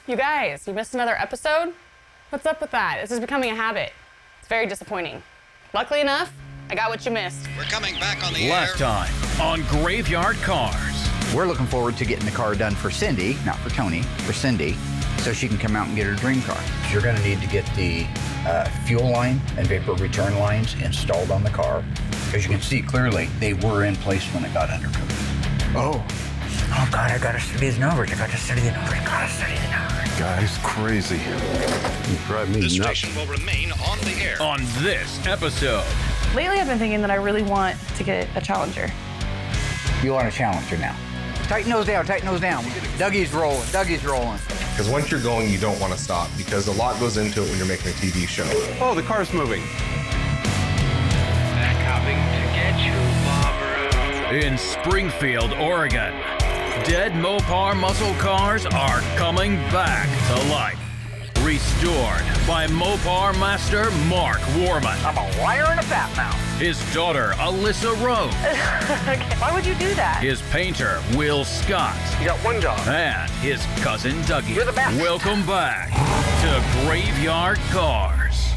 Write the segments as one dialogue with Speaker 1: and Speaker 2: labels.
Speaker 1: You guys, you missed another episode? What's up with that? This is becoming a habit. It's very disappointing. Luckily enough, I got what you missed.
Speaker 2: We're coming back on the air.
Speaker 3: Last time on Graveyard Carz.
Speaker 4: We're looking forward to getting the car done for Cindy, not for Tony, for Cindy, so she can come out and get her dream car. You're going to need to get the fuel line and vapor return lines installed on the car. As you can see clearly, they were in place when it got undercoated.
Speaker 5: Oh.
Speaker 4: Oh God, I gotta study the numbers. I gotta study the numbers.
Speaker 5: Guy's crazy. You drive me
Speaker 2: The
Speaker 5: nuts.
Speaker 2: station will remain on the air.
Speaker 3: On this episode,
Speaker 6: Lately, I've been thinking that I really want to get a Challenger.
Speaker 4: You want a Challenger now. Tighten those down, tighten those down. Dougie's rolling, Dougie's rolling.
Speaker 7: Because once you're going, you don't want to stop because a lot goes into it when you're making a TV show.
Speaker 5: Oh, the car's moving.
Speaker 8: Coming to get you, Barbara.
Speaker 3: in Springfield, Oregon, dead Mopar muscle cars are coming back to life. Restored by Mopar master Mark Warman.
Speaker 4: I'm a liar and a fat mouth.
Speaker 3: His daughter, Allysa Rose.
Speaker 6: Okay, why would you do that?
Speaker 3: His painter, Will Scott.
Speaker 8: You got one job.
Speaker 3: And his cousin, Dougie.
Speaker 4: You're the best.
Speaker 3: Welcome back to Graveyard Carz.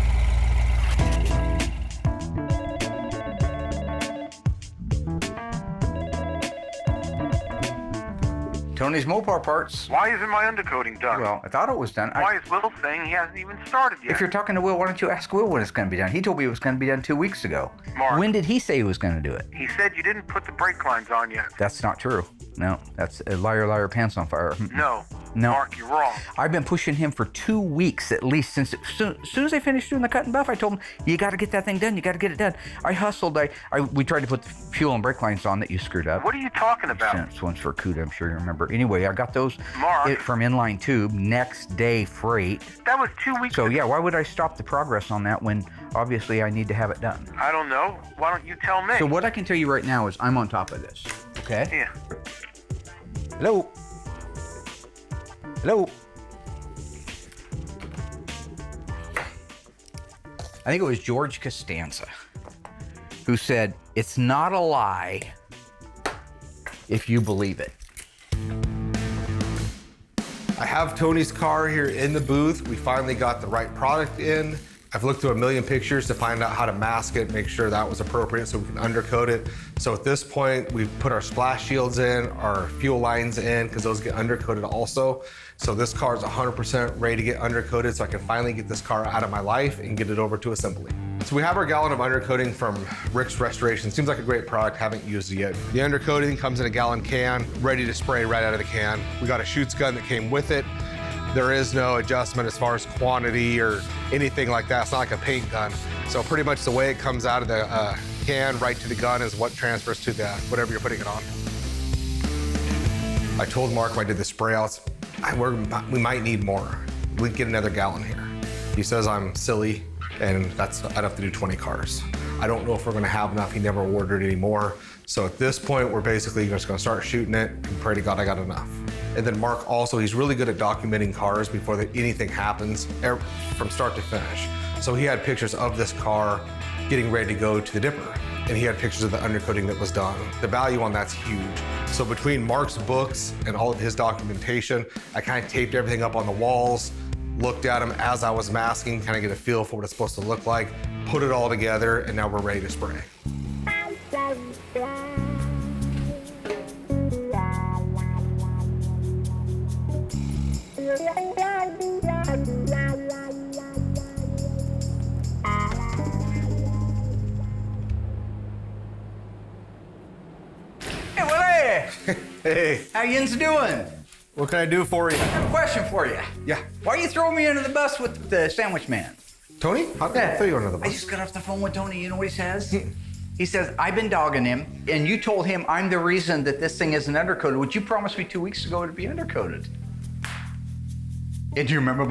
Speaker 4: Tony's Mopar parts.
Speaker 8: Why isn't my undercoating done?
Speaker 4: Well, I thought it was done.
Speaker 8: Why is Will saying he hasn't even started yet?
Speaker 4: If you're talking to Will, why don't you ask Will when it's going to be done? He told me it was going to be done 2 weeks ago.
Speaker 8: Mark.
Speaker 4: When did he say he was going to do it?
Speaker 8: He said you didn't put the brake lines on yet.
Speaker 4: That's not true. No, that's a liar, liar, pants on fire.
Speaker 8: No.
Speaker 4: No.
Speaker 8: Mark, you're wrong.
Speaker 4: I've been pushing him for 2 weeks at least since as soon as I finished doing the cut and buff. I told him, you got to get that thing done. You got to get it done. I hustled. We tried to put the fuel and brake lines on that you screwed up.
Speaker 8: What are you talking about?
Speaker 4: This one's for CUDA, I'm sure you remember. Anyway, I got those
Speaker 8: Mark.
Speaker 4: from inline tube, next day freight.
Speaker 8: That was 2 weeks
Speaker 4: So
Speaker 8: ago.
Speaker 4: yeah, why would I stop the progress on that when obviously I need to have it done?
Speaker 8: I don't know. Why don't you tell me?
Speaker 4: So what I can tell you right now is I'm on top of this. Okay?
Speaker 8: Yeah.
Speaker 4: Hello? Hello? I think it was George Costanza who said, it's not a lie if you believe it.
Speaker 7: I have Tony's car here in the booth. We finally got the right product in. I've looked through a million pictures to find out how to mask it, make sure that was appropriate so we can undercoat it. So at this point, we've put our splash shields in, our fuel lines in, because those get undercoated also. So this car is 100% ready to get undercoated so I can finally get this car out of my life and get it over to assembly. So we have our gallon of undercoating from Rick's Restoration. Seems like a great product, haven't used it yet. The undercoating comes in a gallon can, ready to spray right out of the can. We got a shoots gun that came with it. There is no adjustment as far as quantity or anything like that. It's not like a paint gun. So pretty much the way it comes out of the can right to the gun is what transfers to the whatever you're putting it on. I told Mark when I did the spray outs, we might need more. We'd get another gallon here. He says I'm silly and I'd have to do 20 cars. I don't know if we're gonna have enough. He never ordered any more. So at this point, we're basically just gonna start shooting it and pray to God I got enough. And then Mark also, he's really good at documenting cars before anything happens, from start to finish. So he had pictures of this car getting ready to go to the dipper. And he had pictures of the undercoating that was done. The value on that's huge. So between Mark's books and all of his documentation, I kind of taped everything up on the walls, looked at them as I was masking, kind of get a feel for what it's supposed to look like, put it all together, and now we're ready to spray.
Speaker 4: Hey, Willie!
Speaker 7: Hey,
Speaker 4: How yins doing?
Speaker 7: what can I do for you?
Speaker 4: I have a question for you.
Speaker 7: Yeah.
Speaker 4: Why are you throwing me under the bus with the sandwich man?
Speaker 7: Tony, how can I throw you under the
Speaker 4: I
Speaker 7: bus?
Speaker 4: just got off the phone with Tony. You know what he says? He says, I've been dogging him, and you told him I'm the reason that this thing isn't undercoated, which you promised me 2 weeks ago to be undercoated. And do you remember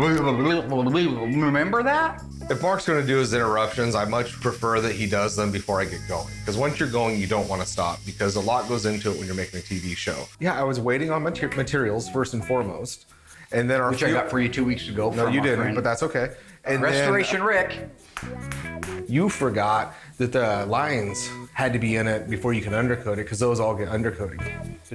Speaker 4: that?
Speaker 7: If Mark's gonna do his interruptions, I much prefer that he does them before I get going. Because once you're going, you don't wanna stop because a lot goes into it when you're making a TV show. Yeah, I was waiting on materials first and foremost. And then
Speaker 4: Which I got for you 2 weeks ago.
Speaker 7: No,
Speaker 4: from
Speaker 7: you
Speaker 4: our
Speaker 7: didn't,
Speaker 4: friend
Speaker 7: but that's okay. And
Speaker 4: Restoration Rick.
Speaker 7: You forgot that the lines had to be in it before you can undercoat it, because those all get undercoating.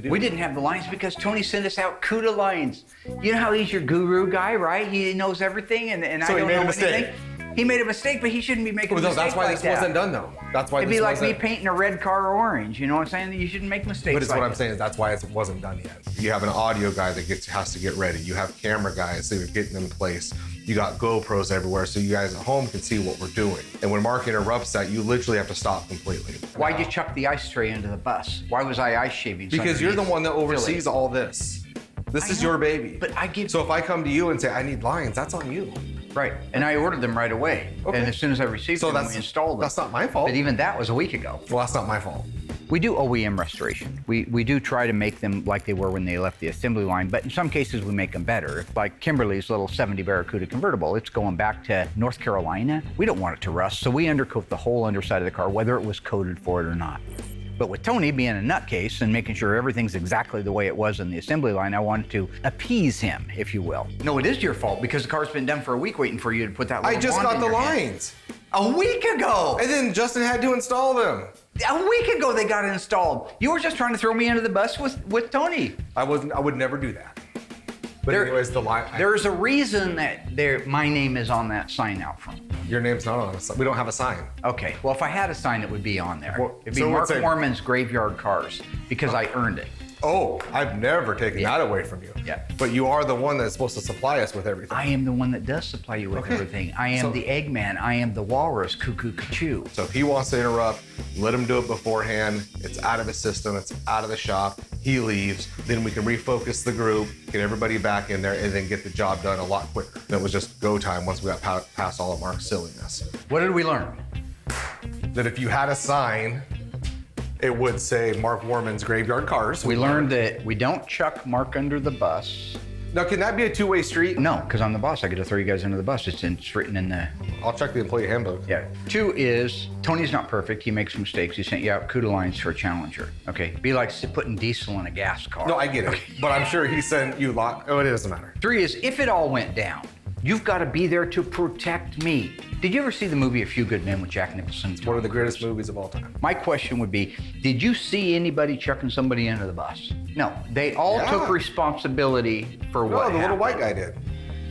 Speaker 4: We didn't have the lines because Tony sent us out CUDA lines. You know how he's your guru guy, right? He knows everything, and
Speaker 7: So
Speaker 4: I
Speaker 7: he
Speaker 4: don't
Speaker 7: made a
Speaker 4: know
Speaker 7: mistake.
Speaker 4: anything. He made a mistake, but he shouldn't be making a
Speaker 7: Well, no,
Speaker 4: mistake
Speaker 7: that's why
Speaker 4: like
Speaker 7: this
Speaker 4: that.
Speaker 7: wasn't done, though. That's why
Speaker 4: It'd
Speaker 7: this
Speaker 4: be like me
Speaker 7: wasn't.
Speaker 4: painting a red car orange. You know what I'm saying? You shouldn't make mistakes.
Speaker 7: But it's
Speaker 4: like
Speaker 7: what I'm
Speaker 4: that.
Speaker 7: saying is that's why it wasn't done yet. You have an audio guy that has to get ready. You have camera guys that are getting in place. You got GoPros everywhere, so you guys at home can see what we're doing. And when Mark interrupts that, you literally have to stop completely.
Speaker 4: Why'd you chuck the ice tray into the bus? Why was I ice shaving?
Speaker 7: Because you're the
Speaker 4: underneath?
Speaker 7: one that oversees all this. This
Speaker 4: I
Speaker 7: is
Speaker 4: know,
Speaker 7: your baby.
Speaker 4: but I give-
Speaker 7: So if I come to you and say I need lines, that's on you.
Speaker 4: Right, and I ordered them right away.
Speaker 7: Okay.
Speaker 4: And as soon as I received them, we installed them.
Speaker 7: That's not my fault.
Speaker 4: But even that was a week ago.
Speaker 7: Well, that's not my fault.
Speaker 4: We do OEM restoration. We do try to make them like they were when they left the assembly line, but in some cases we make them better. Like Kimberly's little 70 Barracuda convertible, it's going back to North Carolina. We don't want it to rust, so we undercoat the whole underside of the car, whether it was coated for it or not. But with Tony being a nutcase and making sure everything's exactly the way it was in the assembly line, I wanted to appease him, if you will. No, it is your fault because the car's been done for a week waiting for you to put that little
Speaker 7: I just
Speaker 4: wand
Speaker 7: got
Speaker 4: in
Speaker 7: the
Speaker 4: your hand.
Speaker 7: lines.
Speaker 4: A week ago!
Speaker 7: And then Justin had to install them.
Speaker 4: A week ago they got installed. You were just trying to throw me under the bus with Tony.
Speaker 7: I would never do that. But
Speaker 4: There-
Speaker 7: anyways, the line.
Speaker 4: There's a reason that my name is on that sign out front.
Speaker 7: Your name's not on it. We don't have a sign.
Speaker 4: Okay, well, if I had a sign, it would be on there.
Speaker 7: Well,
Speaker 4: It'd be
Speaker 7: so
Speaker 4: Mark
Speaker 7: what's it?
Speaker 4: Mormon's Graveyard Cars because I earned it.
Speaker 7: Oh, I've never taken that away from you.
Speaker 4: Yeah.
Speaker 7: But you are the one that's supposed to supply us with everything.
Speaker 4: I am the one that does supply you with
Speaker 7: Okay.
Speaker 4: everything. I am
Speaker 7: So-
Speaker 4: the Eggman. I am the Walrus, Cuckoo Cachoo.
Speaker 7: So if he wants to interrupt, let him do it beforehand. It's out of his system. It's out of the shop. He leaves. Then we can refocus the group, get everybody back in there, and then get the job done a lot quicker. And it was just go time once we got past all of Mark's silliness.
Speaker 4: What did we learn?
Speaker 7: That if you had a sign, it would say Mark Warman's Graveyard Cars.
Speaker 4: We learned that we don't chuck Mark under the bus.
Speaker 7: Now, can that be a two-way street?
Speaker 4: No, because I'm the boss. I get to throw you guys under the bus. It's written in the...
Speaker 7: I'll check the employee handbook.
Speaker 4: Yeah. 2 is, Tony's not perfect. He makes mistakes. He sent you out CUDA lines for a Challenger. Okay. Be like putting diesel in a gas car.
Speaker 7: No, I get it. But I'm sure he sent you Oh, it doesn't matter.
Speaker 4: 3 is, if it all went down, you've got to be there to protect me. Did you ever see the movie A Few Good Men with Jack Nicholson?
Speaker 7: One of the greatest movies of all time.
Speaker 4: My question would be, did you see anybody chucking somebody under the bus? No. They all
Speaker 7: Yeah.
Speaker 4: took responsibility for
Speaker 7: No,
Speaker 4: what
Speaker 7: the little
Speaker 4: happened.
Speaker 7: white guy did.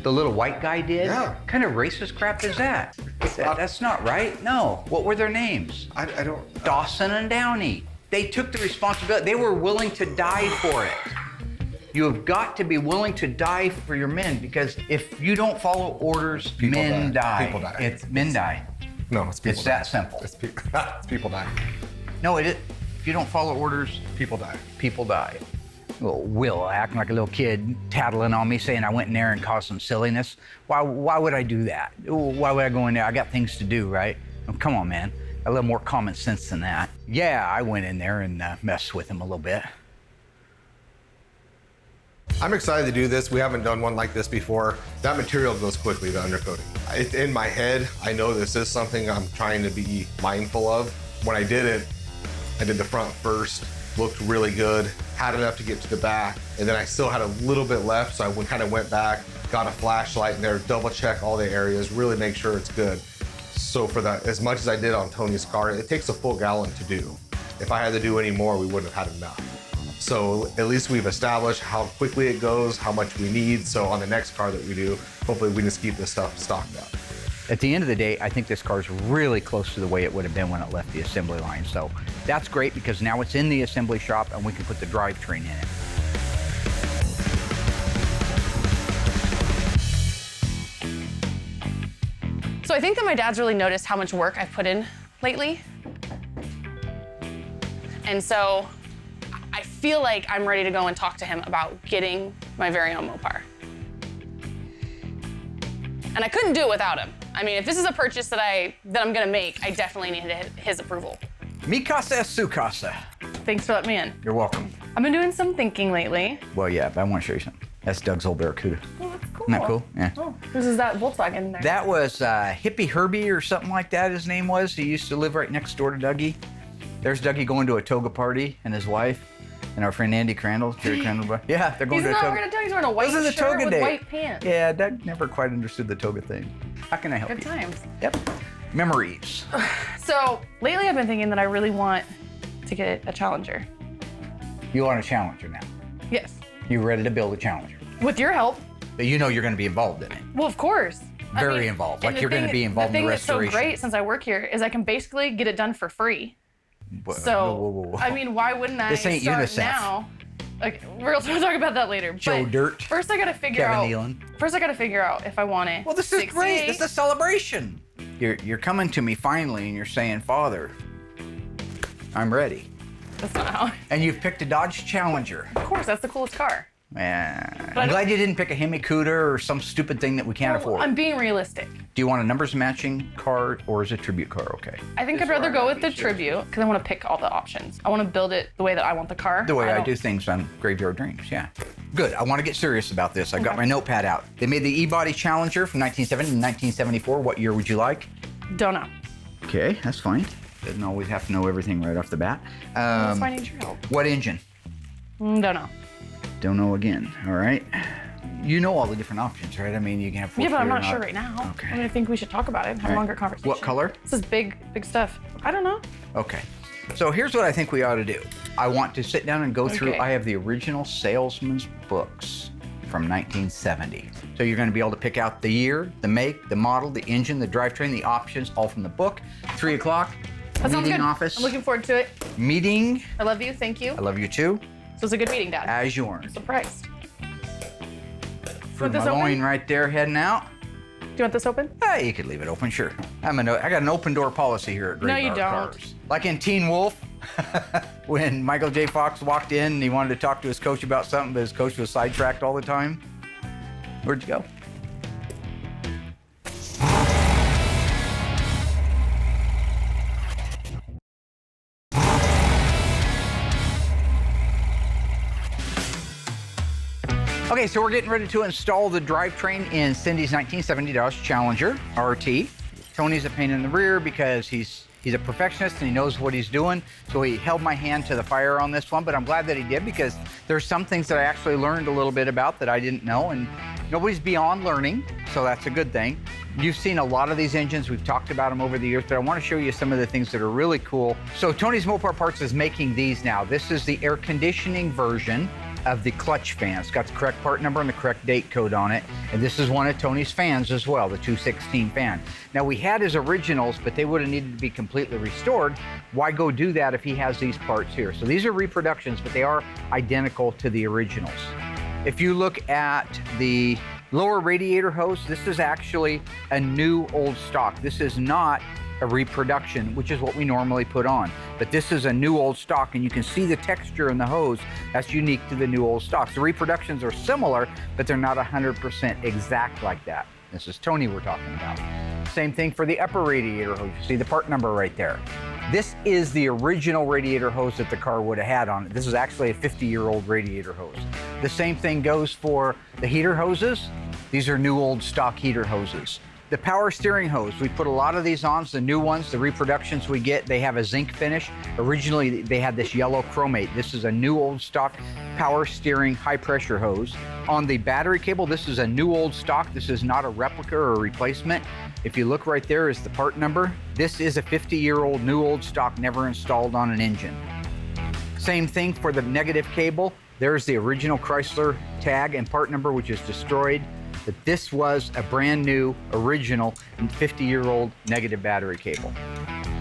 Speaker 4: The little white guy did?
Speaker 7: Yeah.
Speaker 4: What kind of racist crap is that? That's not right. No. What were their names?
Speaker 7: I don't.
Speaker 4: Dawson and Downey. They took the responsibility. They were willing to die for it. You have got to be willing to die for your men because if you don't follow orders,
Speaker 7: People
Speaker 4: men
Speaker 7: die.
Speaker 4: die.
Speaker 7: People die.
Speaker 4: It's men die.
Speaker 7: No, it's people
Speaker 4: It's
Speaker 7: die.
Speaker 4: that simple.
Speaker 7: It's people die.
Speaker 4: No, it is. If you don't follow orders,
Speaker 7: People die.
Speaker 4: people die. Well, Will acting like a little kid, tattling on me, saying I went in there and caused some silliness. Why would I do that? Why would I go in there? I got things to do, right? Oh, come on, man. A little more common sense than that. Yeah, I went in there and messed with him a little bit.
Speaker 7: I'm excited to do this. We haven't done one like this before. That material goes quickly, the undercoating. It's in my head. I know this is something I'm trying to be mindful of. When I did it, I did the front first, looked really good, had enough to get to the back, and then I still had a little bit left, so I kind of went back, got a flashlight in there, double check all the areas, really make sure it's good. So for that, as much as I did on Tony's car, it takes a full gallon to do. If I had to do any more, we wouldn't have had enough. So at least we've established how quickly it goes, how much we need. So on the next car that we do, hopefully we just keep this stuff stocked up.
Speaker 4: At the end of the day, I think this car is really close to the way it would have been when it left the assembly line. So that's great because now it's in the assembly shop and we can put the drivetrain in it.
Speaker 1: So I think that my dad's really noticed how much work I've put in lately. And so I feel like I'm ready to go and talk to him about getting my very own Mopar. And I couldn't do it without him. I mean, if this is a purchase that I'm gonna make, I definitely need his approval.
Speaker 4: Mi casa es su casa.
Speaker 6: Thanks for letting me in.
Speaker 4: You're welcome.
Speaker 6: I've been doing some thinking lately.
Speaker 4: Well, yeah, but I want to show you something. That's Doug's old Barracuda.
Speaker 6: Oh, that's cool.
Speaker 4: Isn't that cool? Yeah.
Speaker 6: Oh, this is that Volkswagen in there.
Speaker 4: That was Hippie Herbie or something like that, his name was. He used to live right next door to Dougie. There's Dougie going to a toga party and his wife and our friend Andy Crandall, Jerry Crandall. Yeah, they're going
Speaker 6: He's
Speaker 4: to a
Speaker 6: not
Speaker 4: toga.
Speaker 6: wearing a toga. He's wearing a white
Speaker 4: Those are the
Speaker 6: shirt
Speaker 4: toga
Speaker 6: with
Speaker 4: day.
Speaker 6: white pants.
Speaker 4: Yeah, Doug never quite understood the toga thing. How can I help
Speaker 6: Good
Speaker 4: you?
Speaker 6: times.
Speaker 4: Yep. Memories.
Speaker 6: So lately I've been thinking that I really want to get a Challenger.
Speaker 4: You want a Challenger now?
Speaker 6: Yes.
Speaker 4: You ready to build a Challenger?
Speaker 6: With your help.
Speaker 4: But you know you're going to be involved in it.
Speaker 6: Well, of course.
Speaker 4: Very involved.
Speaker 6: and
Speaker 4: Like you're going to be involved in the restoration.
Speaker 6: The thing that's so great since I work here is I can basically get it done for free. So,
Speaker 4: whoa.
Speaker 6: I mean, why wouldn't I
Speaker 4: This ain't
Speaker 6: start
Speaker 4: UNICEF.
Speaker 6: now? Like, we'll talk about that later.
Speaker 4: Joe
Speaker 6: but
Speaker 4: Dirt.
Speaker 6: First, I gotta figure
Speaker 4: Kevin
Speaker 6: out.
Speaker 4: Nealon.
Speaker 6: First, I gotta figure out if I want it.
Speaker 4: Well, this is great. This is a celebration. You're coming to me finally, and you're saying, Father, I'm ready.
Speaker 6: That's not how.
Speaker 4: And you've picked a Dodge Challenger.
Speaker 6: Of course, that's the coolest car.
Speaker 4: I'm glad you didn't pick a Hemi Cuda or some stupid thing that we can't afford.
Speaker 6: I'm being realistic.
Speaker 4: Do you want a numbers matching car or is a tribute car okay?
Speaker 6: I think I'd rather go with the tribute because I want to pick all the options. I want to build it the way that I want the car.
Speaker 4: The way I do things on Graveyard Dreams, yeah. Good, I want to get serious about this. I've got my notepad out. They made the E-Body Challenger from 1970 to 1974. What year would you like?
Speaker 6: Don't know.
Speaker 4: Okay, that's fine. Doesn't always have to know everything right off the bat.
Speaker 6: That's why I need your help.
Speaker 4: What engine?
Speaker 6: Don't know.
Speaker 4: Don't know again, all right? You know all the different options, right? I mean, you can have
Speaker 6: Yeah, but I'm not
Speaker 4: four-cylinder
Speaker 6: sure right now.
Speaker 4: Okay.
Speaker 6: I mean, I think we should talk about it and have a longer conversation.
Speaker 4: What color?
Speaker 6: This is big stuff. I don't know.
Speaker 4: Okay. So here's what I think we ought to do. I want to sit down and go through,
Speaker 6: Okay.
Speaker 4: I have the original salesman's books from 1970. So you're going to be able to pick out the year, the make, the model, the engine, the drivetrain, the options, all from the book. 3 o'clock,
Speaker 6: That sounds
Speaker 4: meeting
Speaker 6: good.
Speaker 4: office.
Speaker 6: I'm looking forward to it.
Speaker 4: Meeting.
Speaker 6: I love you. Thank you.
Speaker 4: I love you too.
Speaker 6: So it's a good meeting, Dad.
Speaker 4: As you earn.
Speaker 6: Surprised.
Speaker 4: From
Speaker 6: this
Speaker 4: my
Speaker 6: open?
Speaker 4: loin right there heading out.
Speaker 6: Do you want this open?
Speaker 4: Hey, you could leave it open, sure. I got an open door policy here at
Speaker 6: No,
Speaker 4: Graveyard
Speaker 6: you don't.
Speaker 4: Cars. Like in Teen Wolf, when Michael J. Fox walked in and he wanted to talk to his coach about something, but his coach was sidetracked all the time. Where'd you go? Okay, so we're getting ready to install the drivetrain in Cindy's 1970 Dodge Challenger RT. Tony's a pain in the rear because he's a perfectionist and he knows what he's doing. So he held my hand to the fire on this one, but I'm glad that he did because there's some things that I actually learned a little bit about that I didn't know, and nobody's beyond learning, so that's a good thing. You've seen a lot of these engines. We've talked about them over the years, but I want to show you some of the things that are really cool. So Tony's Mopar Parts is making these now. This is the air conditioning version of the clutch fan. It's got the correct part number and the correct date code on it. And this is one of Tony's fans as well, the 216 fan. Now we had his originals, but they would have needed to be completely restored. Why go do that if he has these parts here? So these are reproductions, but they are identical to the originals. If you look at the lower radiator hose, this is actually a new old stock. This is not a reproduction, which is what we normally put on. But this is a new old stock, and you can see the texture in the hose. That's unique to the new old stocks. The reproductions are similar, but they're not 100% exact like that. This is Tony we're talking about. Same thing for the upper radiator hose. You see the part number right there. This is the original radiator hose that the car would have had on it. This is actually a 50-year-old radiator hose. The same thing goes for the heater hoses. These are new old stock heater hoses. The power steering hose, we put a lot of these on. The new ones, the reproductions we get, they have a zinc finish. Originally, they had this yellow chromate. This is a new old stock power steering high pressure hose. On the battery cable, this is a new old stock. This is not a replica or a replacement. If you look right there is the part number. This is a 50-year-old new old stock, never installed on an engine. Same thing for the negative cable. There's the original Chrysler tag and part number, which is destroyed. But this was a brand new, original, and 50-year-old negative battery cable.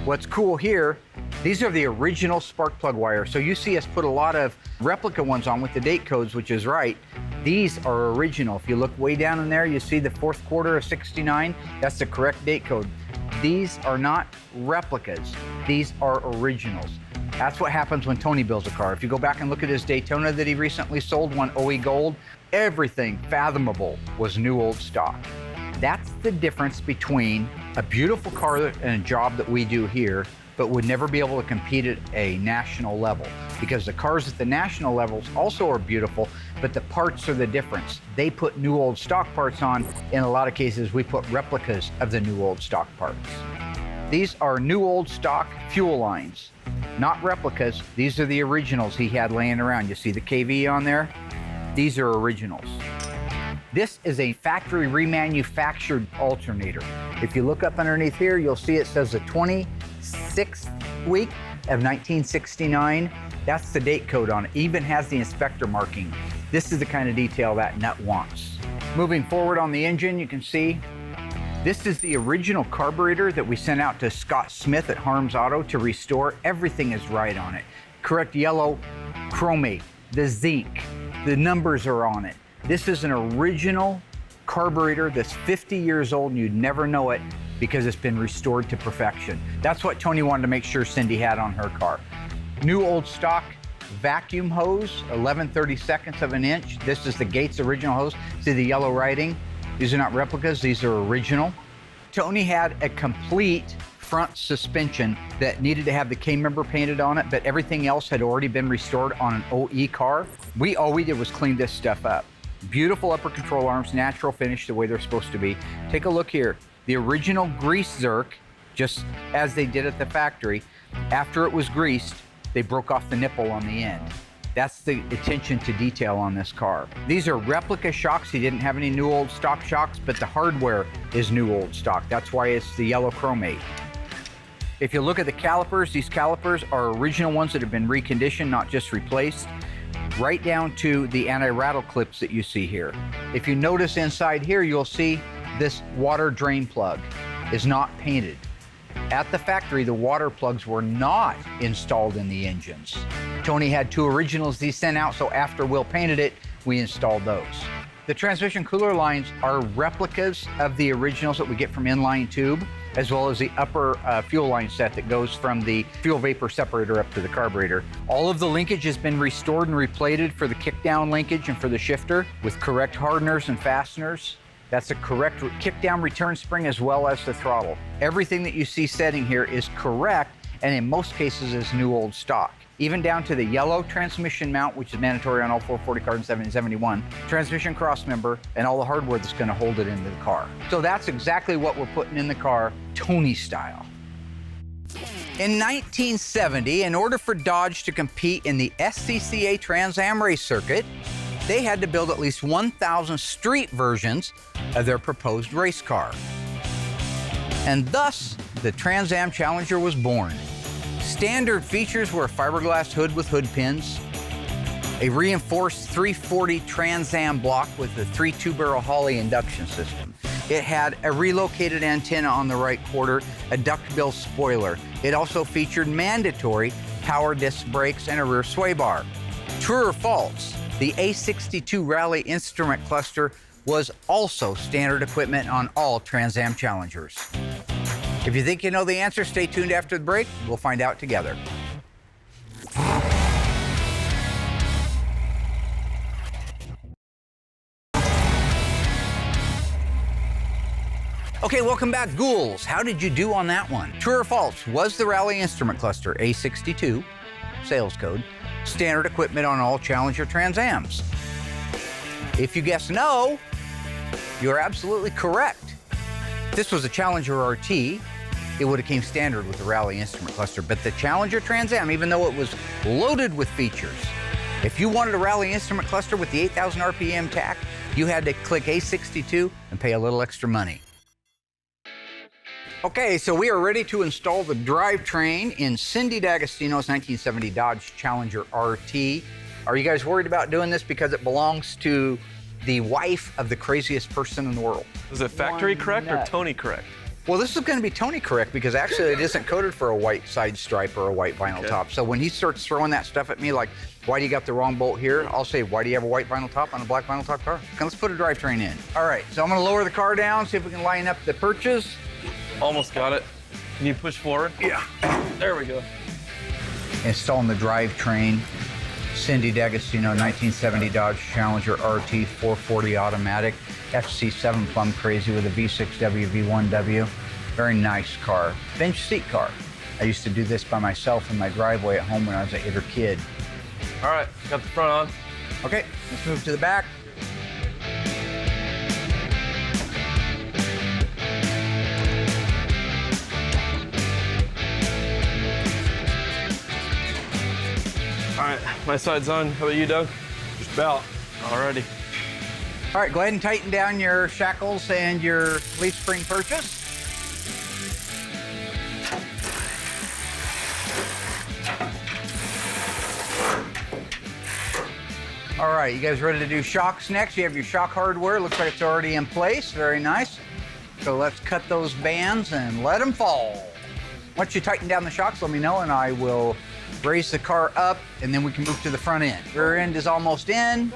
Speaker 4: What's cool here, these are the original spark plug wires. So you see us put a lot of replica ones on with the date codes, which is right. These are original. If you look way down in there, you see the 4th quarter of 69. That's the correct date code. These are not replicas. These are originals. That's what happens when Tony builds a car. If you go back and look at his Daytona that he recently sold, one OE Gold, everything fathomable was new old stock. That's the difference between a beautiful car and a job that we do here, but would never be able to compete at a national level, because the cars at the national levels also are beautiful, but the parts are the difference. They put new old stock parts on. In a lot of cases, we put replicas of the new old stock parts. These are new old stock fuel lines, not replicas. These are the originals he had laying around. You see the KV on there? These are originals. This is a factory remanufactured alternator. If you look up underneath here, you'll see it says the 26th week of 1969. That's the date code on it. Even has the inspector marking. This is the kind of detail that nut wants. Moving forward on the engine, you can see this is the original carburetor that we sent out to Scott Smith at Harms Auto to restore. Everything is right on it. Correct yellow chromate, the zinc, the numbers are on it. This is an original carburetor that's 50 years old and you'd never know it because it's been restored to perfection. That's what Tony wanted to make sure Cindy had on her car. New old stock vacuum hose, 11/32 of an inch. This is the Gates original hose. See the yellow writing? These are not replicas, these are original. Tony had a complete front suspension that needed to have the K-member painted on it, but everything else had already been restored on an OE car. All we did was clean this stuff up. Beautiful upper control arms, natural finish the way they're supposed to be. Take a look here. The original grease zerk, just as they did at the factory, after it was greased, they broke off the nipple on the end. That's the attention to detail on this car. These are replica shocks. He didn't have any new old stock shocks, but the hardware is new old stock. That's why it's the yellow chromate. If you look at the calipers, these calipers are original ones that have been reconditioned, not just replaced, right down to the anti-rattle clips that you see here. If you notice inside here, you'll see this water drain plug is not painted. At the factory, the water plugs were not installed in the engines. Tony had two originals he sent out, so after Will painted it, we installed those. The transmission cooler lines are replicas of the originals that we get from inline tube, as well as the upper fuel line set that goes from the fuel vapor separator up to the carburetor. All of the linkage has been restored and replated for the kickdown linkage and for the shifter with correct hardeners and fasteners. That's a correct kickdown return spring as well as the throttle. Everything that you see setting here is correct, and in most cases is new old stock. Even down to the yellow transmission mount, which is mandatory on all 440 cars in 7071, transmission cross member, and all the hardware that's gonna hold it into the car. So that's exactly what we're putting in the car, Tony style. In 1970, in order for Dodge to compete in the SCCA Trans Am race circuit, they had to build at least 1,000 street versions of their proposed race car. And thus, the Trans Am Challenger was born. Standard features were a fiberglass hood with hood pins, a reinforced 340 Trans Am block with a 3 2-barrel Holley induction system. It had a relocated antenna on the right quarter, a duckbill spoiler. It also featured mandatory power disc brakes and a rear sway bar. True or false? The A62 Rally instrument cluster was also standard equipment on all Trans Am Challengers. If you think you know the answer, stay tuned after the break. We'll find out together. Okay, welcome back, ghouls. How did you do on that one? True or false? Was the Rally instrument cluster A62, sales code, standard equipment on all Challenger Trans Ams? If you guess no, you're absolutely correct. If this was a Challenger RT, it would have came standard with the Rally instrument cluster, but the Challenger Trans Am, even though it was loaded with features, if you wanted a Rally instrument cluster with the 8,000 RPM tack, you had to click A62 and pay a little extra money. Okay, so we are ready to install the drivetrain in Cindy D'Agostino's 1970 Dodge Challenger RT. Are you guys worried about doing this because it belongs to the wife of the craziest person in the world?
Speaker 9: Is it factory correct or Tony correct?
Speaker 4: Well, this is going to be Tony correct because actually it isn't coated for a white side stripe or a white vinyl top. So when he starts throwing that stuff at me like, why do you got the wrong bolt here? I'll say, why do you have a white vinyl top on a black vinyl top car? Okay, let's put a drivetrain in. All right, so I'm going to lower the car down, see if we can line up the perches.
Speaker 9: Almost got it. Can you push forward?
Speaker 4: Yeah.
Speaker 9: There we go.
Speaker 4: Installing the drivetrain. Cindy D'Agostino 1970 Dodge Challenger RT 440 automatic, FC7 plum crazy with a V6W, V1W. Very nice car. Bench seat car. I used to do this by myself in my driveway at home when I was an 8-er kid.
Speaker 9: All right, got the front on.
Speaker 4: Okay, let's move to the back.
Speaker 9: All right, my side's on. How about you, Doug?
Speaker 5: Just about.
Speaker 9: Alrighty.
Speaker 4: All right, go ahead and tighten down your shackles and your leaf spring purchase. All right, you guys ready to do shocks next? You have your shock hardware. Looks like it's already in place. Very nice. So let's cut those bands and let them fall. Once you tighten down the shocks, let me know and I will raise the car up and then we can move to the front end. Rear end is almost in.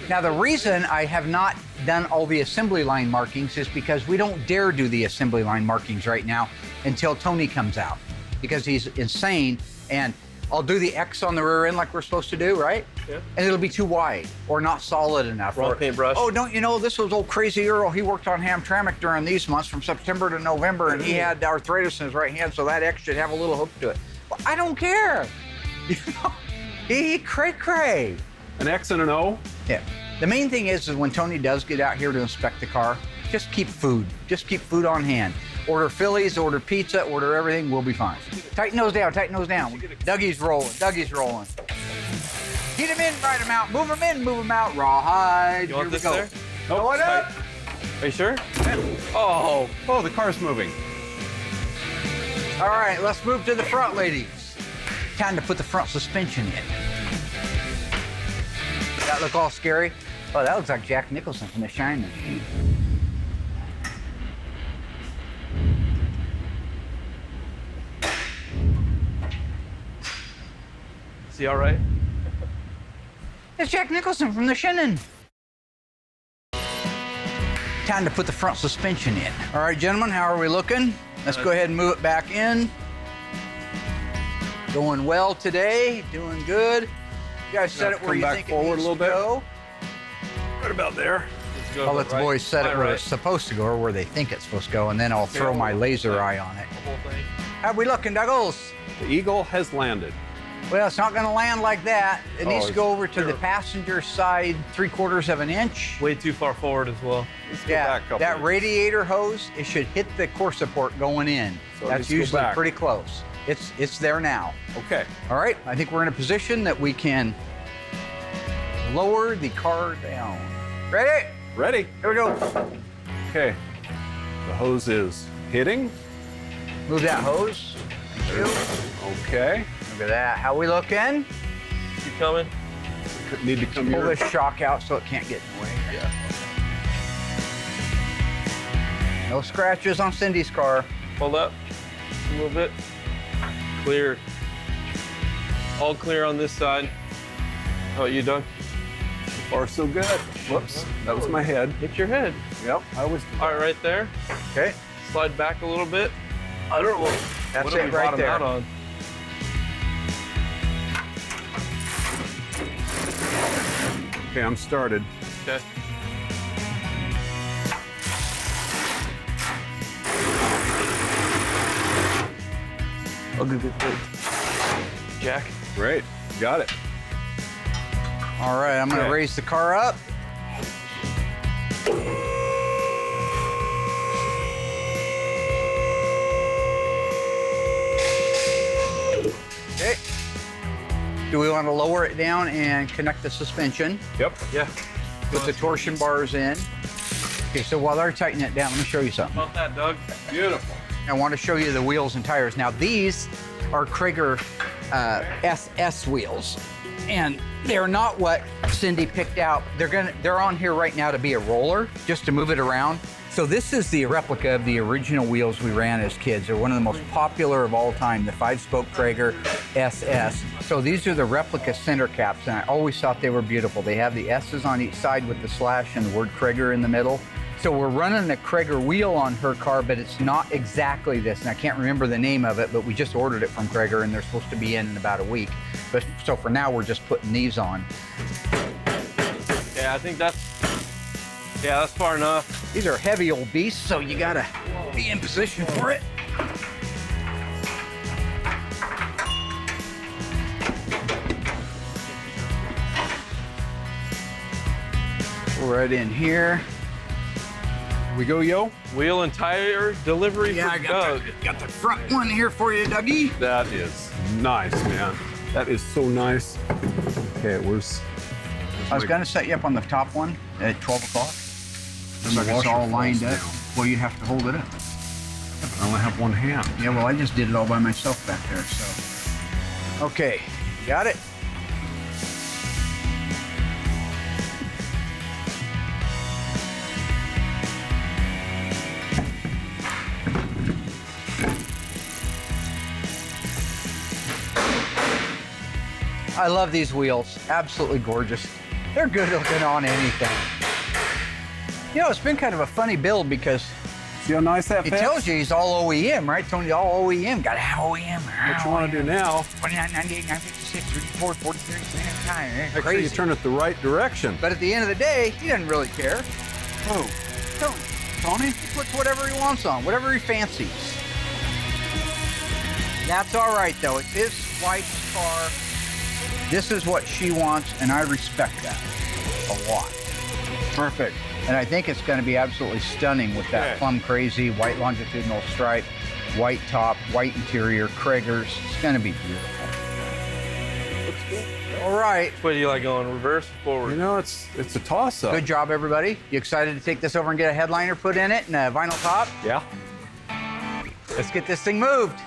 Speaker 4: Now the reason I have not done all the assembly line markings is because we don't dare do the assembly line markings right now until Tony comes out because he's insane, and I'll do the X on the rear end like we're supposed to do, right? Yeah. And it'll be too wide or not solid enough.
Speaker 9: Wrong paintbrush.
Speaker 4: Oh, don't you know, this was old Crazy Earl. He worked on Hamtramck during these months from September to November, and he had arthritis in his right hand, so that X should have a little hook to it. Well, I don't care. You know, he cray-cray.
Speaker 5: An X and an O?
Speaker 4: Yeah. The main thing is when Tony does get out here to inspect the car, just keep food. Just keep food on hand. Order Phillies, order pizza, order everything, we'll be fine. Tighten those down, tighten those down. Dougie's rolling, Dougie's rolling. Get him in, ride him out, move him in, move him out, rawhide.
Speaker 9: You want
Speaker 4: Here
Speaker 9: this
Speaker 4: we go.
Speaker 9: there?
Speaker 4: Going up.
Speaker 9: Are you sure?
Speaker 5: Oh, the car's moving.
Speaker 4: All right, let's move to the front, ladies. Time to put the front suspension in. Does that look all scary? Oh, that looks like Jack Nicholson from The Shining.
Speaker 9: Is he all right?
Speaker 4: It's Jack Nicholson from The Shining. Time to put the front suspension in. All right, gentlemen, how are we looking? Let's go ahead and move it back in. Going well today, doing good. You guys set it where you think it needs to go.
Speaker 5: Right about there.
Speaker 4: I'll let the boys set it where it's supposed to go or where they think it's supposed to go, and then I'll throw my laser eye on it. How we looking, Douglas?
Speaker 5: The Eagle has landed.
Speaker 4: Well, it's not going to land like that. It needs to go over to the passenger side 3/4 of an inch.
Speaker 9: Way too far forward as well.
Speaker 5: Let's go back a couple
Speaker 4: that
Speaker 5: inches.
Speaker 4: radiator hose, it should hit the core support going in.
Speaker 5: So it
Speaker 4: that's
Speaker 5: needs to go
Speaker 4: usually
Speaker 5: back.
Speaker 4: pretty close. It's there now.
Speaker 5: Okay.
Speaker 4: All right, I think we're in a position that we can lower the car down. Ready?
Speaker 5: Ready.
Speaker 4: Here we go.
Speaker 5: Okay. The hose is hitting.
Speaker 4: Move that hose. Thank you.
Speaker 5: Okay.
Speaker 4: Look at that. How we looking?
Speaker 9: Keep coming.
Speaker 5: Need to come
Speaker 4: Pull
Speaker 5: here.
Speaker 4: this shock out so it can't get in the way.
Speaker 9: Yeah.
Speaker 4: No scratches on Cindy's car.
Speaker 9: Hold up a little bit. Clear. All clear on this side. How about you, Doug?
Speaker 5: So far, so good. Whoops. That was my head.
Speaker 9: Hit your head.
Speaker 5: Yep. I was.
Speaker 9: All right, right there.
Speaker 4: Okay.
Speaker 9: Slide back a little bit. I don't know.
Speaker 4: That's
Speaker 9: what did
Speaker 4: it
Speaker 9: we
Speaker 4: right
Speaker 9: bottom
Speaker 4: there.
Speaker 9: out on?
Speaker 5: Okay, I'm started.
Speaker 9: Okay. Oh, good. Jack.
Speaker 5: Great. Got it.
Speaker 4: All right, I'm going to
Speaker 9: Okay.
Speaker 4: raise the car up. Okay. Do we want to lower it down and connect the suspension?
Speaker 5: Yep.
Speaker 9: Yeah.
Speaker 4: Put the torsion bars in. Okay, so while they're tightening it down, let me show you something.
Speaker 9: About that, Doug.
Speaker 5: Beautiful.
Speaker 4: I want to show you the wheels and tires. Now these are Krager SS wheels, and they're not what Cindy picked out. They're on here right now to be a roller, just to move it around. So this is the replica of the original wheels we ran as kids. They're one of the most popular of all time, the 5-spoke Krager SS. So these are the replica center caps, and I always thought they were beautiful. They have the S's on each side with the slash and the word Krager in the middle. So we're running a Krager wheel on her car, but it's not exactly this, and I can't remember the name of it, but we just ordered it from Krager, and they're supposed to be in about a week. But so for now, we're just putting these on.
Speaker 9: Yeah, I think that's far enough.
Speaker 4: These are heavy old beasts, so you gotta be in position for it. Right in here.
Speaker 5: We go, yo?
Speaker 9: Wheel and tire delivery
Speaker 4: Yeah,
Speaker 9: for
Speaker 4: I
Speaker 9: Doug.
Speaker 4: got the front one here for you, Dougie.
Speaker 5: That is nice, man. That is so nice. Okay, where's
Speaker 4: I was gonna set you up on the top one at 12 o'clock.
Speaker 5: Then
Speaker 4: So
Speaker 5: the
Speaker 4: it's
Speaker 5: washer
Speaker 4: all lined
Speaker 5: falls
Speaker 4: up.
Speaker 5: down.
Speaker 4: Well, you have to hold it up.
Speaker 5: I only have one hand.
Speaker 4: Yeah, well, I just did it all by myself back there, so. Okay, got it? I love these wheels. Absolutely gorgeous. They're good looking on anything. You know, it's been kind of a funny build because
Speaker 5: See how nice that
Speaker 4: it
Speaker 5: fits?
Speaker 4: tells you he's all OEM, right? Tony, all OEM. Got to have OEM.
Speaker 5: What you want to do now?
Speaker 4: 29, 98, 956, 34, 43, 39.
Speaker 5: Make sure
Speaker 4: Crazy.
Speaker 5: you turn it the right direction.
Speaker 4: But at the end of the day, he doesn't really care.
Speaker 5: Oh,
Speaker 4: Tony, he puts whatever he wants on, whatever he fancies. That's all right, though. It's his wife's car. This is what she wants, and I respect that a lot. Perfect. And I think it's going to be absolutely stunning with that
Speaker 5: Okay.
Speaker 4: plum crazy white longitudinal stripe, white top, white interior, Krager's. It's going to be beautiful.
Speaker 5: looks good.
Speaker 4: All right.
Speaker 9: What do you like going reverse or forward?
Speaker 5: You know, it's a toss-up.
Speaker 4: Good job, everybody. You excited to take this over and get a headliner put in it and a vinyl top?
Speaker 5: Yeah.
Speaker 4: Let's get this thing moved.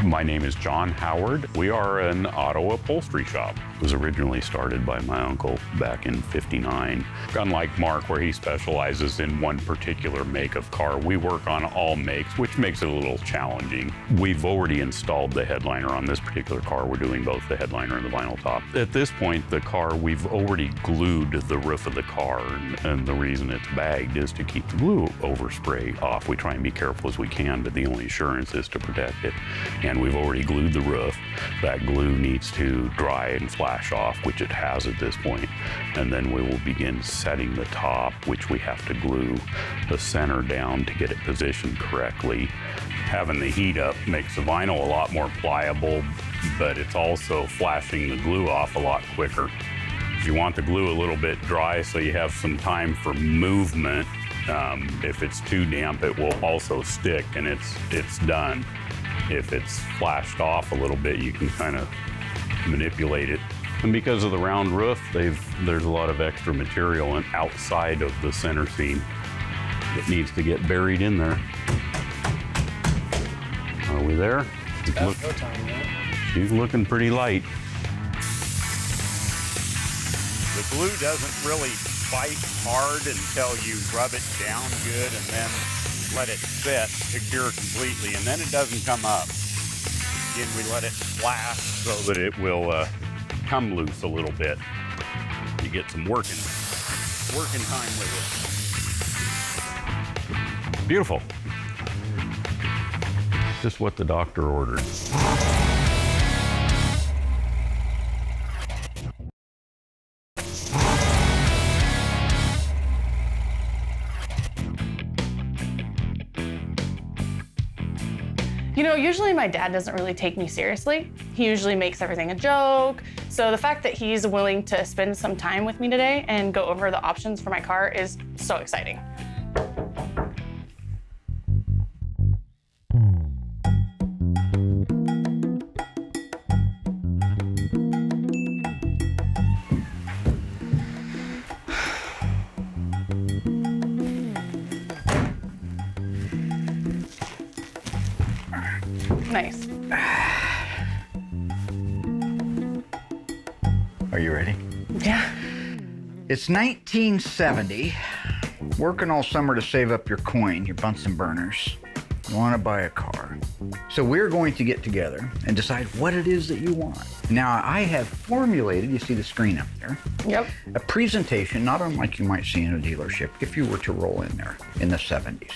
Speaker 10: My name is John Howard. We are an auto upholstery shop. It was originally started by my uncle back in '59. Unlike Mark, where he specializes in one particular make of car, we work on all makes, which makes it a little challenging. We've already installed the headliner on this particular car. We're doing both the headliner and the vinyl top. At this point, the car, we've already glued the roof of the car, and the reason it's bagged is to keep the glue overspray off. We try and be careful as we can, but the only assurance is to protect it. And we've already glued the roof. That glue needs to dry and flash off, which it has at this point. And then we will begin setting the top, which we have to glue the center down to get it positioned correctly. Having the heat up makes the vinyl a lot more pliable, but it's also flashing the glue off a lot quicker. You want the glue a little bit dry so you have some time for movement. If it's too damp, it will also stick and it's done. If it's flashed off a little bit, you can kind of manipulate it. And because of the round roof, there's a lot of extra material outside of the center seam that needs to get buried in there. Are we there? She's looking pretty light. The glue doesn't really bite hard until you rub it down good and then let it set, secure completely, and then it doesn't come up. Again, we let it flash so that it will come loose a little bit. You get some working time with it. Beautiful. Just what the doctor ordered.
Speaker 6: You know, usually my dad doesn't really take me seriously. He usually makes everything a joke. So the fact that he's willing to spend some time with me today and go over the options for my car is so exciting. Nice.
Speaker 4: Are you ready?
Speaker 6: Yeah.
Speaker 4: It's 1970. Working all summer to save up your coin, your Bunsen burners. You want to buy a car. So we're going to get together and decide what it is that you want. Now, I have formulated, you see the screen up there,
Speaker 6: Yep.
Speaker 4: a presentation not unlike you might see in a dealership if you were to roll in there in the 70s.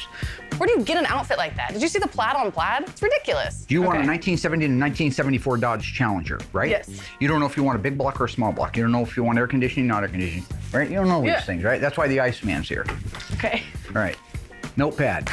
Speaker 1: Where do you get an outfit like that? Did you see the plaid on plaid? It's ridiculous.
Speaker 4: You want a 1970 to 1974 Dodge Challenger, right?
Speaker 6: Yes.
Speaker 4: You don't know if you want a big block or a small block. You don't know if you want air conditioning, not air conditioning, right? You don't know these things, right? That's why the Iceman's here.
Speaker 6: Okay.
Speaker 4: All right, notepad.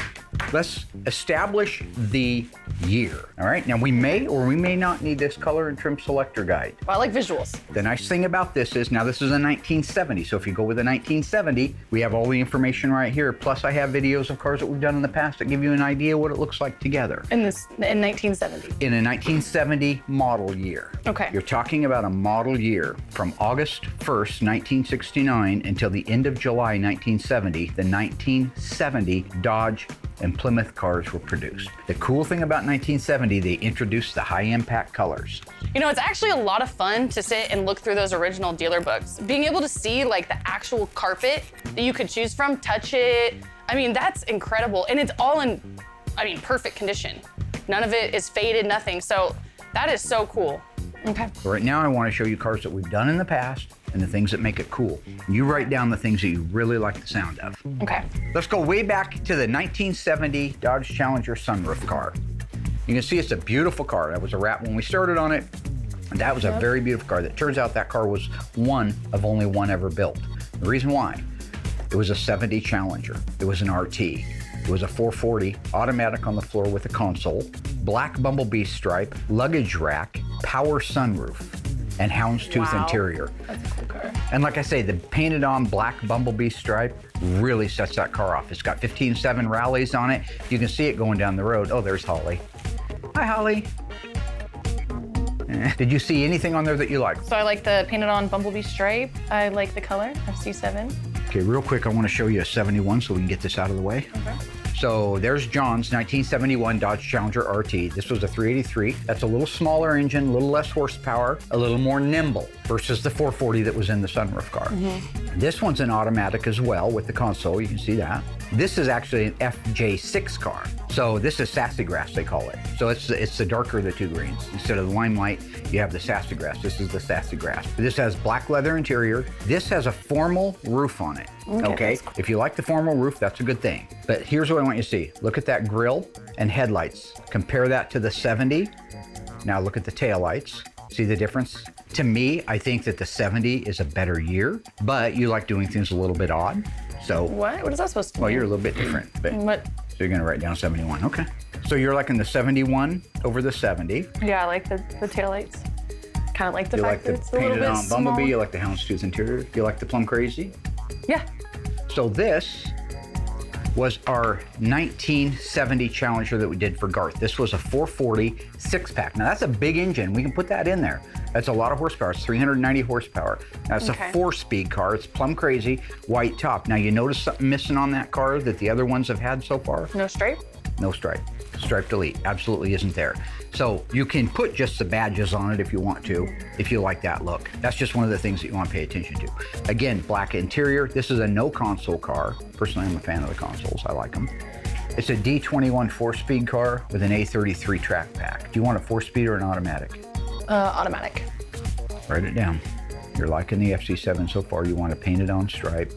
Speaker 4: Let's establish the year, all right? Now, we may or we may not need this color and trim selector guide.
Speaker 1: Well, I like visuals.
Speaker 4: The nice thing about this is, now this is a 1970, so if you go with a 1970, we have all the information right here. Plus, I have videos of cars that we've done in the past that give you an idea what it looks like together.
Speaker 6: In 1970.
Speaker 4: In a 1970 model year.
Speaker 6: Okay.
Speaker 4: You're talking about a model year from August 1st, 1969 until the end of July 1970, the 1970 Dodge and Plymouth cars were produced. The cool thing about 1970, they introduced the high impact colors.
Speaker 1: You know, it's actually a lot of fun to sit and look through those original dealer books. Being able to see like the actual carpet that you could choose from, touch it. I mean, that's incredible. And it's all in, perfect condition. None of it is faded, nothing. So that is so cool. Okay.
Speaker 4: So right now I want to show you cars that we've done in the past and the things that make it cool. You write down the things that you really like the sound of.
Speaker 1: Okay.
Speaker 4: Let's go way back to the 1970 Dodge Challenger sunroof car. You can see it's a beautiful car. That was a wrap when we started on it. That was a very beautiful car. That turns out that car was one of only one ever built. The reason why, it was a 70 Challenger. It was an RT. It was a 440, automatic on the floor with a console, black bumblebee stripe, luggage rack, power sunroof, and houndstooth interior.
Speaker 6: That's a cool car.
Speaker 4: And like I say, the painted on black bumblebee stripe really sets that car off. It's got 15.7 rallies on it. You can see it going down the road. Oh, there's Holly. Hi, Holly. Did you see anything on there that you like?
Speaker 6: So I like the painted on bumblebee stripe. I like the color, FC7.
Speaker 4: Okay, real quick, I want to show you a 71 so we can get this out of the way.
Speaker 6: Okay.
Speaker 4: So there's John's 1971 Dodge Challenger RT. This was a 383. That's a little smaller engine, a little less horsepower, a little more nimble versus the 440 that was in the sunroof car. This one's an automatic as well with the console, you can see that. This is actually an FJ6 car. So this is sassafras, they call it. So it's the darker of the two greens. Instead of the limelight, you have the sassafras. This is the sassafras. This has black leather interior. This has a formal roof on it. Okay.
Speaker 6: Cool.
Speaker 4: If you like the formal roof, that's a good thing. But here's what I want you to see. Look at that grille and headlights. Compare that to the 70. Now look at the taillights. See the difference? To me, I think that the 70 is a better year, but you like doing things a little bit odd. So
Speaker 6: What? What is that supposed to mean?
Speaker 4: well, you're a little bit different. But,
Speaker 6: What?
Speaker 4: so you're gonna write down 71, okay. So you're liking the 71 over the 70.
Speaker 6: Yeah, I like the taillights. Kind of like the
Speaker 4: You
Speaker 6: fact
Speaker 4: like
Speaker 6: that
Speaker 4: the
Speaker 6: it's a little
Speaker 4: painted
Speaker 6: bit
Speaker 4: on
Speaker 6: small.
Speaker 4: bumblebee, you like the houndstooth interior, you like the plum crazy.
Speaker 6: Yeah.
Speaker 4: So this was our 1970 Challenger that we did for Garth. This was a 440 6-pack. Now that's a big engine. We can put that in there. That's a lot of horsepower. It's 390 horsepower. Now it's a 4-speed car. It's plum crazy, white top. Now you notice something missing on that car that the other ones have had so far?
Speaker 6: No stripe?
Speaker 4: No stripe. Stripe delete absolutely isn't there. So you can put just the badges on it if you want to, if you like that look. That's just one of the things that you want to pay attention to. Again, black interior. This is a no console car. Personally, I'm a fan of the consoles. I like them. It's a D21 4-speed car with an A33 track pack. Do you want a 4-speed or an automatic?
Speaker 6: Automatic.
Speaker 4: Write it down. You're liking the FC7 so far. You want a painted on stripe.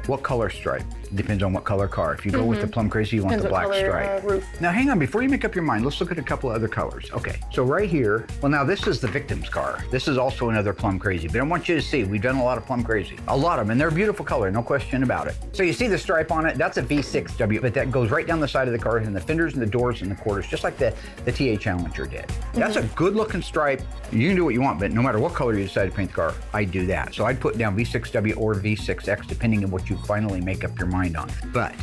Speaker 4: What color stripe? Depends on what color car. If you go with the plum crazy, you want
Speaker 6: Depends
Speaker 4: the
Speaker 6: what
Speaker 4: black
Speaker 6: color,
Speaker 4: stripe.
Speaker 6: roof.
Speaker 4: Now hang on, before you make up your mind, let's look at a couple of other colors. Okay, so right here, well now this is the victim's car. This is also another plum crazy, but I want you to see, we've done a lot of plum crazy. A lot of them, and they're a beautiful color, no question about it. So you see the stripe on it, that's a V6W, but that goes right down the side of the car, and the fenders and the doors and the quarters, just like the TA Challenger did. That's a good looking stripe. You can do what you want, but no matter what color you decide to paint the car, I'd do that. So I'd put down V6W or V6X, depending on what you finally make up your mind on. But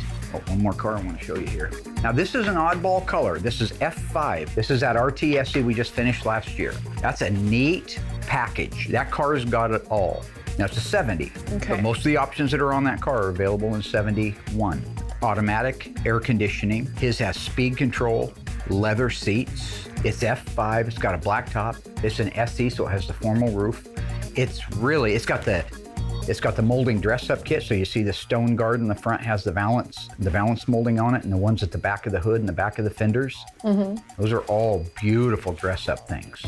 Speaker 4: one more car I want to show you here. Now this is an oddball color. This is F5. This is that RTSC we just finished last year. That's a neat package. That car's got it all. Now it's a 70, but most of the options that are on that car are available in 71. Automatic, air conditioning. His has speed control, leather seats. It's F5, it's got a black top. It's an SE, so it has the formal roof. It's got the It's got the molding dress-up kit, so you see the stone guard in the front has the valance molding on it, and the ones at the back of the hood and the back of the fenders. Those are all beautiful dress-up things.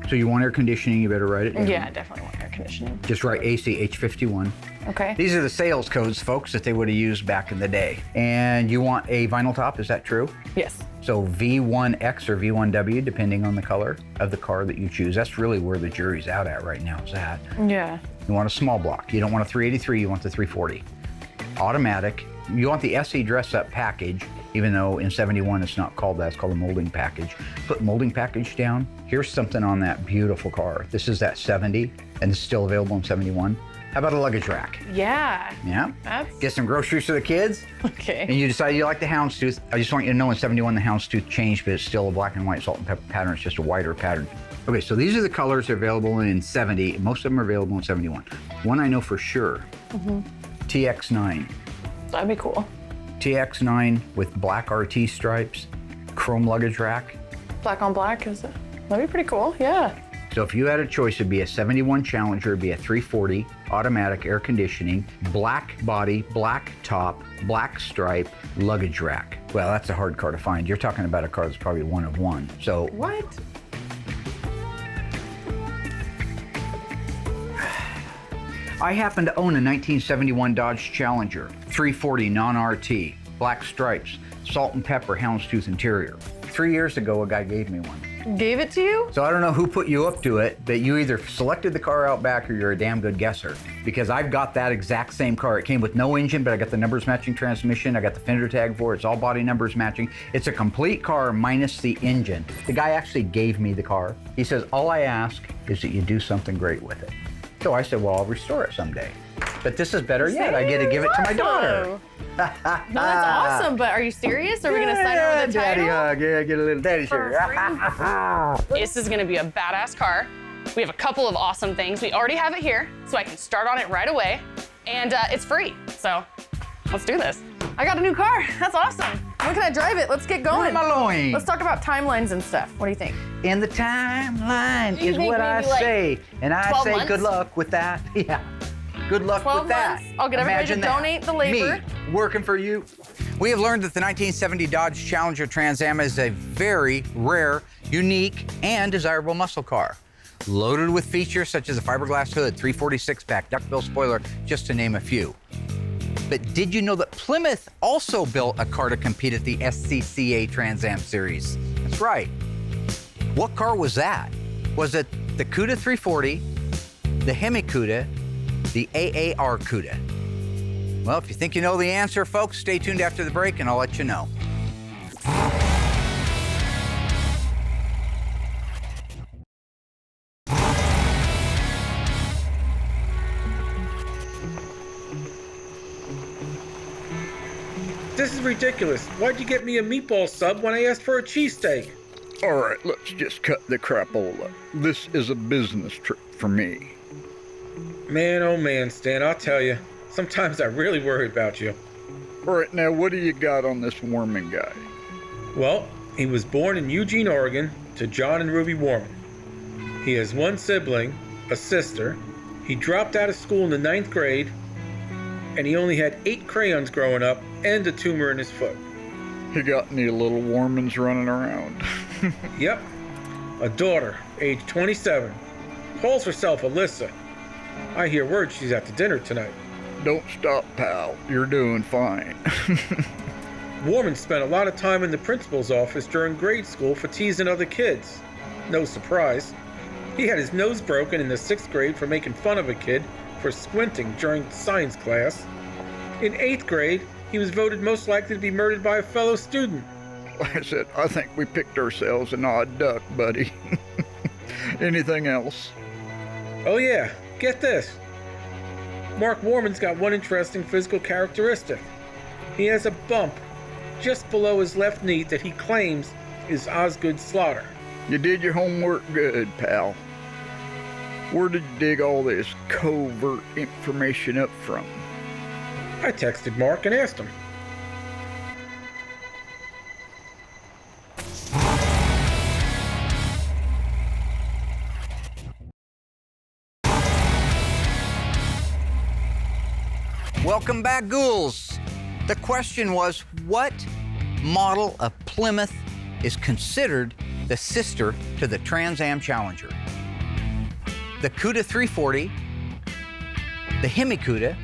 Speaker 4: So you want air conditioning, you better write it down.
Speaker 6: Yeah, I definitely want air conditioning.
Speaker 4: Just write ACH51.
Speaker 6: Okay.
Speaker 4: These are the sales codes, folks, that they would have used back in the day. And you want a vinyl top, is that true?
Speaker 6: Yes.
Speaker 4: So V1X or V1W, depending on the color of the car that you choose. That's really where the jury's out at right now, is that.
Speaker 6: Yeah.
Speaker 4: You want a small block. You don't want a 383, you want the 340. Automatic. You want the SE dress-up package, even though in 71 it's not called that, it's called a molding package. Put molding package down. Here's something on that beautiful car. This is that 70, and it's still available in 71. How about a luggage rack?
Speaker 6: Yeah.
Speaker 4: Yeah.
Speaker 6: That's...
Speaker 4: Get some groceries for the kids.
Speaker 6: Okay.
Speaker 4: And you decide you like the houndstooth. I just want you to know in 71 the houndstooth changed, but it's still a black and white salt and pepper pattern. It's just a wider pattern. Okay, so these are the colors available in 70. Most of them are available in 71. One I know for sure, TX9.
Speaker 6: That'd be cool.
Speaker 4: TX9 with black RT stripes, chrome luggage rack.
Speaker 6: Black on black, is it? That'd be pretty cool, yeah.
Speaker 4: So if you had a choice, it'd be a 71 Challenger, it'd be a 340, automatic air conditioning, black body, black top, black stripe, luggage rack. Well, that's a hard car to find. You're talking about a car that's probably one of one. So
Speaker 6: What?
Speaker 4: I happen to own a 1971 Dodge Challenger, 340 non-RT, black stripes, salt and pepper houndstooth interior. 3 years ago, a guy gave me one.
Speaker 6: Gave it to you?
Speaker 4: So I don't know who put you up to it, but you either selected the car out back or you're a damn good guesser. Because I've got that exact same car. It came with no engine, but I got the numbers matching transmission. I got the fender tag for it. It's all body numbers matching. It's a complete car minus the engine. The guy actually gave me the car. He says, all I ask is that you do something great with it. So I said, well, I'll restore it someday. But this is better yet. I get to give it to my daughter.
Speaker 6: No, that's awesome, but are you serious? Are we gonna sign over the
Speaker 4: daddy
Speaker 6: title?
Speaker 4: hug. Yeah, get a little daddy shirt.
Speaker 1: This is gonna be a badass car. We have a couple of awesome things. We already have it here, so I can start on it right away. And it's free, so let's do this.
Speaker 6: I got a new car. That's awesome. When can I drive it? Let's get going.
Speaker 4: My loin.
Speaker 6: Let's talk about timelines and stuff. What do you think?
Speaker 4: In the timeline
Speaker 1: Do you
Speaker 4: is
Speaker 1: think
Speaker 4: what I
Speaker 1: maybe, like,
Speaker 4: say. And I
Speaker 1: 12
Speaker 4: say
Speaker 1: months?
Speaker 4: good luck with that. Yeah. Good luck
Speaker 6: 12
Speaker 4: with that.
Speaker 6: months. I'll get everybody to
Speaker 4: Imagine that.
Speaker 6: donate the labor.
Speaker 4: Me working for you. We have learned that the 1970 Dodge Challenger Trans Am is a very rare, unique, and desirable muscle car. Loaded with features such as a fiberglass hood, 346 pack, duckbill spoiler, just to name a few. But did you know that Plymouth also built a car to compete at the SCCA Trans Am Series? That's right. What car was that? Was it the Cuda 340, the Hemi Cuda, the AAR Cuda? Well, if you think you know the answer, folks, stay tuned after the break and I'll let you know.
Speaker 11: This is ridiculous. Why'd you get me a meatball sub when I asked for a cheesesteak?
Speaker 12: All right, let's just cut the crapola. This is a business trip for me.
Speaker 11: Man, oh man, Stan, I'll tell you. Sometimes I really worry about you.
Speaker 12: All right, now what do you got on this Warman guy?
Speaker 11: Well, he was born in Eugene, Oregon, to John and Ruby Warman. He has one sibling, a sister. He dropped out of school in the 9th grade, and he only had 8 crayons growing up and a tumor in his foot.
Speaker 12: You got any little Warmans running around?
Speaker 11: Yep. A daughter, age 27. Calls herself Allysa. I hear word she's at the dinner tonight.
Speaker 12: Don't stop, pal. You're doing fine.
Speaker 11: Warman spent a lot of time in the principal's office during grade school for teasing other kids. No surprise. He had his nose broken in the 6th grade for making fun of a kid for squinting during science class. In 8th grade, he was voted most likely to be murdered by a fellow student.
Speaker 12: Like I said, I think we picked ourselves an odd duck, buddy. Anything else?
Speaker 11: Oh yeah, get this. Mark Warman's got one interesting physical characteristic. He has a bump just below his left knee that he claims is Osgood slaughter.
Speaker 12: You did your homework good, pal. Where did you dig all this covert information up from?
Speaker 11: I texted Mark and asked him.
Speaker 4: Welcome back, ghouls. The question was, what model of Plymouth is considered the sister to the Trans Am Challenger? The Cuda 340, the Hemi Cuda,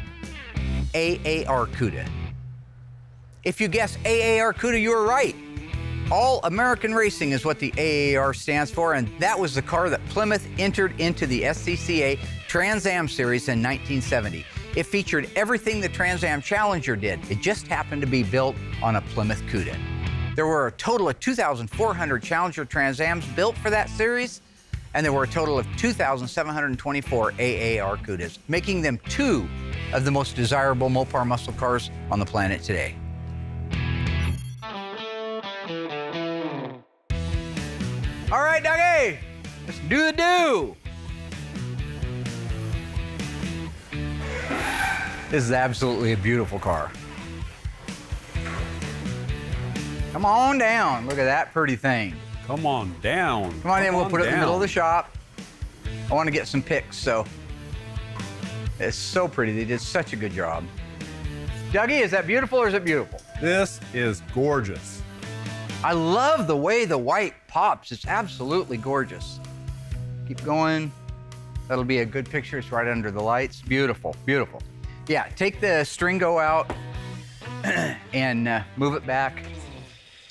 Speaker 4: AAR Cuda. If you guess AAR Cuda, you were right. All American Racing is what the AAR stands for, and that was the car that Plymouth entered into the SCCA Trans Am Series in 1970. It featured everything the Trans Am Challenger did. It just happened to be built on a Plymouth Cuda. There were a total of 2,400 Challenger Trans Ams built for that series, and there were a total of 2,724 AAR Cudas, making them two of the most desirable Mopar muscle cars on the planet today. All right, Dougie, let's do the do. This is absolutely a beautiful car. Come on down. Look at that pretty thing.
Speaker 5: Come on down.
Speaker 4: Come on in, we'll put it in the middle of the shop. I want to get some pics, so. It's so pretty. They did such a good job. Dougie, is that beautiful or is it beautiful?
Speaker 7: This is gorgeous.
Speaker 4: I love the way the white pops. It's absolutely gorgeous. Keep going. That'll be a good picture. It's right under the lights. Beautiful, beautiful. Yeah, take the stringo out and move it back.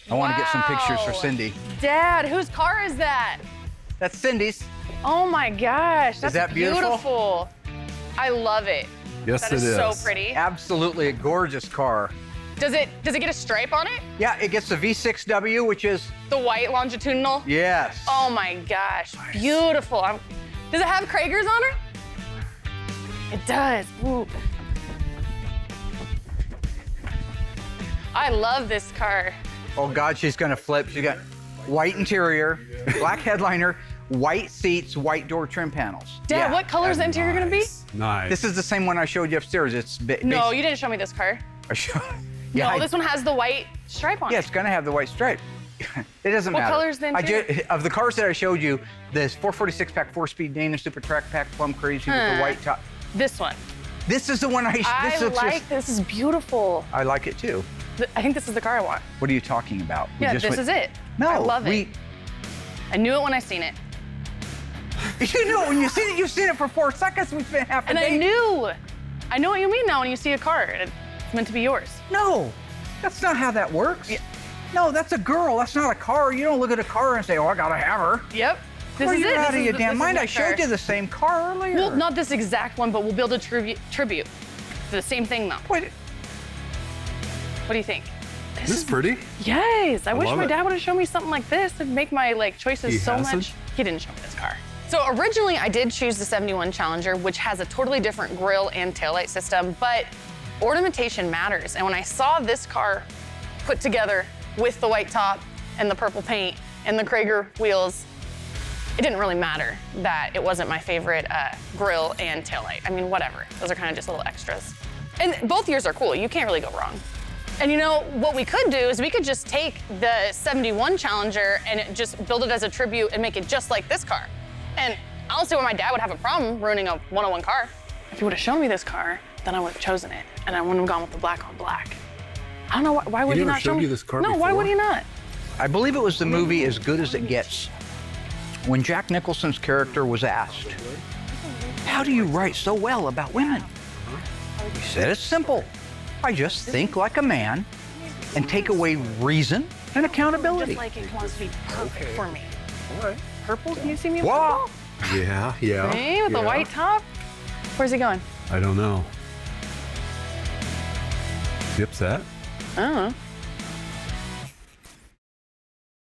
Speaker 4: I want to get some pictures for Cindy.
Speaker 1: Dad, whose car is that?
Speaker 4: That's Cindy's.
Speaker 1: Oh my gosh, that's
Speaker 4: that beautiful?
Speaker 1: I love it.
Speaker 7: Yes,
Speaker 1: that is so pretty.
Speaker 4: Absolutely a gorgeous car.
Speaker 1: Does it get a stripe on it?
Speaker 4: Yeah, it gets the V6W, which is
Speaker 1: the white longitudinal.
Speaker 4: Yes.
Speaker 1: Oh my gosh, beautiful. Does it have Kragers on her? It does. Ooh. I love this car.
Speaker 4: Oh God, she's gonna flip. She's got white interior, black headliner, white seats, white door trim panels.
Speaker 1: Dad, what color is the interior gonna be?
Speaker 7: Nice.
Speaker 4: This is the same one I showed you upstairs. It's
Speaker 1: no, you didn't show me this car.
Speaker 4: I showed.
Speaker 1: Yeah, no, this one has the white stripe on it.
Speaker 4: Yeah, it's gonna have the white stripe. It doesn't matter.
Speaker 1: What color is the interior?
Speaker 4: Of the cars that I showed you, this 446 pack, 4-speed Dana Super Track Pack, plum crazy with the white top.
Speaker 1: This one.
Speaker 4: This is the one
Speaker 1: this is beautiful.
Speaker 4: I like it too.
Speaker 1: I think this is the car I want.
Speaker 4: What are you talking about?
Speaker 1: Yeah, this is it.
Speaker 4: No,
Speaker 1: I love it. I knew it when I seen it.
Speaker 4: You know, when you seen it, you've seen it for 4 seconds. We spent half a day.
Speaker 1: And I know what you mean now when you see a car. It's meant to be yours.
Speaker 4: No, that's not how that works. Yeah. No, that's a girl. That's not a car. You don't look at a car and say, oh, I gotta have her.
Speaker 1: Yep. This is
Speaker 4: you're
Speaker 1: it.
Speaker 4: Out of your damn mind. I showed you the same car earlier.
Speaker 1: Well, not this exact one, but we'll build a tribute. The same thing though.
Speaker 4: Wait.
Speaker 1: What do you think?
Speaker 7: This is pretty.
Speaker 1: Yes, I wish my dad would have shown me something like this. It'd make my choices so much. He didn't show me this car. So originally I did choose the 71 Challenger, which has a totally different grille and taillight system, but ornamentation matters. And when I saw this car put together with the white top and the purple paint and the Krager wheels, it didn't really matter that it wasn't my favorite grille and taillight. I mean, whatever. Those are kind of just little extras. And both years are cool. You can't really go wrong. And you know, what we could do is we could just take the 71 Challenger and just build it as a tribute and make it just like this car. And I don't see why my dad would have a problem ruining a 101 car. If he would have shown me this car, then I would have chosen it. And I wouldn't have gone with the black on black. I don't know, why would he not show me
Speaker 7: this car
Speaker 1: before? Why would he not?
Speaker 4: I believe it was the movie As Good As It Gets. When Jack Nicholson's character was asked, how do you write so well about women? He said, it's simple. I just think like a man and take away reason and accountability.
Speaker 1: Just like it wants to be perfect for me.
Speaker 7: All right.
Speaker 1: Purple? Can you see me in
Speaker 4: Whoa.
Speaker 1: purple?
Speaker 7: Yeah.
Speaker 1: See, with the white top? Where's he going?
Speaker 7: I don't know. You upset?
Speaker 1: I don't know.